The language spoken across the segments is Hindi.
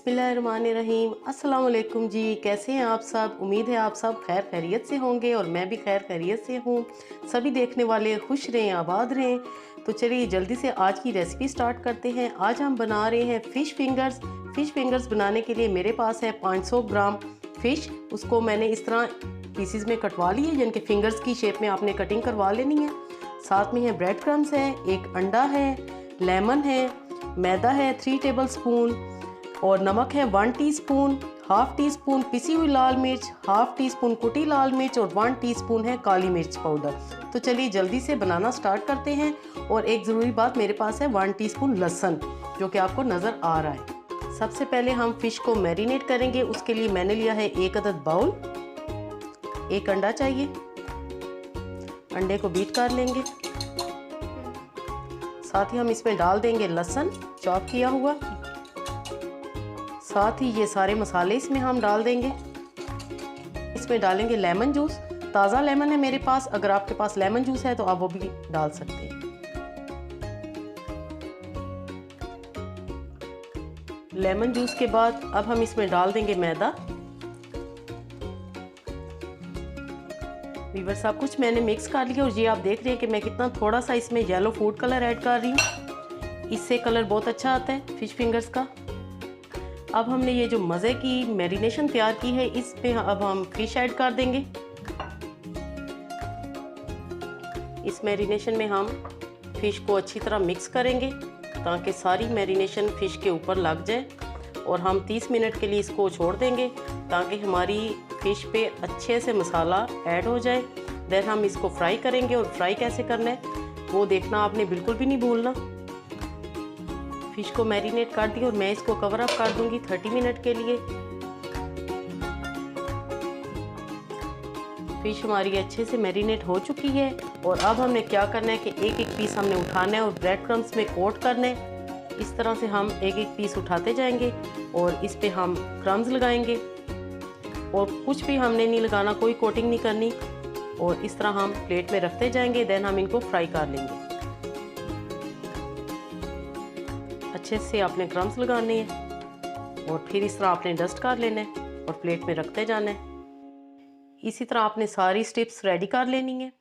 बिस्मिल्लाहिर्रहमानिर्रहीम। अस्सलाम वालेकुम जी, कैसे हैं आप सब। उम्मीद है आप सब खैर खैरियत से होंगे और मैं भी खैर खैरियत से हूँ। सभी देखने वाले खुश रहें, आबाद रहें। तो चलिए जल्दी से आज की रेसिपी स्टार्ट करते हैं। आज हम बना रहे हैं फ़िश फिंगर्स। फ़िश फिंगर्स बनाने के लिए मेरे पास है 500 ग्राम फ़िश। उसको मैंने इस तरह पीसीज में कटवा ली है, जिनके फिंगर्स की शेप में आपने कटिंग करवा लेनी है। साथ में है ब्रेड क्रम्स है, एक अंडा है, लेमन है, मैदा है 3 टेबल स्पून और नमक है 1 टीस्पून, हाफ टी स्पून पिसी हुई लाल मिर्च, हाफ टी स्पून कुटी लाल मिर्च और 1 टीस्पून है काली मिर्च पाउडर। तो चलिए जल्दी से बनाना स्टार्ट करते हैं। और एक ज़रूरी बात, मेरे पास है 1 टीस्पून लहसुन जो कि आपको नज़र आ रहा है। सबसे पहले हम फ़िश को मैरिनेट करेंगे। उसके लिए मैंने लिया है 1 अदद बाउल, 1 अंडा चाहिए। अंडे को बीट कर लेंगे। साथ ही हम इसमें डाल देंगे लहसुन चॉप किया हुआ। साथ ही ये सारे मसाले इसमें हम डाल देंगे। इसमें डालेंगे लेमन जूस। ताज़ा लेमन है मेरे पास, अगर आपके पास लेमन जूस है तो आप वो भी डाल सकते हैं। लेमन जूस के बाद अब हम इसमें डाल देंगे मैदा। वीवर सब कुछ मैंने मिक्स कर लिया और ये आप देख रहे हैं कि मैं कितना थोड़ा सा इसमें येलो फूड कलर ऐड कर रही हूँ। इससे कलर बहुत अच्छा आता है फ़िश फिंगर्स का। अब हमने ये जो मज़े की मैरिनेशन तैयार की है, इसमें अब हम फ़िश ऐड कर देंगे। इस मैरिनेशन में हम फ़िश को अच्छी तरह मिक्स करेंगे ताकि सारी मैरिनेशन फ़िश के ऊपर लग जाए। और हम 30 मिनट के लिए इसको छोड़ देंगे ताकि हमारी फ़िश पे अच्छे से मसाला ऐड हो जाए। देन हम इसको फ्राई करेंगे और फ्राई कैसे करना है वो देखना आपने बिल्कुल भी नहीं भूलना। फ़िश को मैरिनेट कर दी और मैं इसको कवर अप कर दूंगी 30 मिनट के लिए। फ़िश हमारी अच्छे से मैरिनेट हो चुकी है और अब हमने क्या करना है कि एक एक पीस हमने उठाना है और ब्रेड क्रम्स में कोट करना है। इस तरह से हम एक एक पीस उठाते जाएंगे और इस पे हम क्रम्स लगाएंगे और कुछ भी हमने नहीं लगाना, कोई कोटिंग नहीं करनी। और इस तरह हम प्लेट में रखते जाएंगे। देन हम इनको फ्राई कर लेंगे। अच्छे से आपने क्रम्स लगाने हैं और फिर इस तरह आपने डस्ट कर लेना है और प्लेट में रखते जाना है। इसी तरह आपने सारी स्टिप्स रेडी कर लेनी है।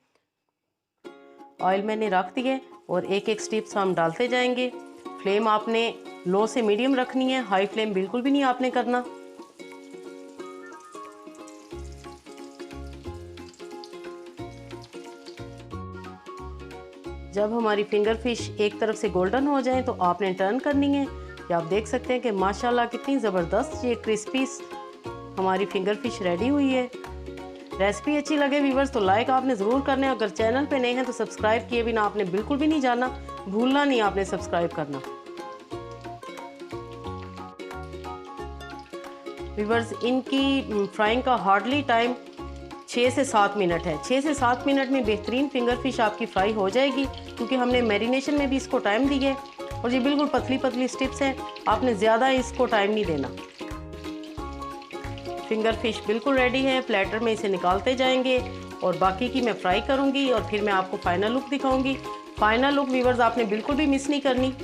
ऑयल मैंने रख दिया और एक एक स्टिप्स हम डालते जाएंगे। फ्लेम आपने लो से मीडियम रखनी है, हाई फ्लेम बिल्कुल भी नहीं आपने करना। जब हमारी फिंगर फिश एक तरफ से गोल्डन हो जाए तो आपने टर्न करनी है। ये आप देख सकते हैं कि माशाल्लाह कितनी ज़बरदस्त ये क्रिस्पी हमारी फिंगर फिश रेडी हुई है। रेसिपी अच्छी लगे व्यूअर्स तो लाइक आपने ज़रूर करना है। अगर चैनल पे नए हैं तो सब्सक्राइब किए बिना आपने बिल्कुल भी नहीं जाना, भूलना नहीं आपने सब्सक्राइब करना। व्यूअर्स इनकी फ्राइंग का हार्डली टाइम 6 से 7 मिनट है। 6 से 7 मिनट में बेहतरीन फिंगर फिश आपकी फ्राई हो जाएगी, क्योंकि हमने मैरिनेशन में भी इसको टाइम दिया है। और ये बिल्कुल पतली पतली स्टिप्स हैं, आपने ज़्यादा इसको टाइम नहीं देना। फिंगर फिश बिल्कुल रेडी है। प्लेटर में इसे निकालते जाएंगे और बाकी की मैं फ्राई करूँगी और फिर मैं आपको फाइनल लुक दिखाऊँगी। फाइनल लुक व्यूअर्स आपने बिल्कुल भी मिस नहीं करनी।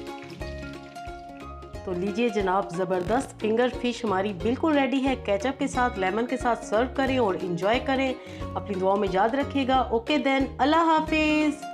तो लीजिए जनाब, ज़बरदस्त फिंगर फिश हमारी बिल्कुल रेडी है। केचप के साथ, लेमन के साथ सर्व करें और इन्जॉय करें। अपनी दुआओं में याद रखिएगा। ओके देन, अल्लाह हाफिज़।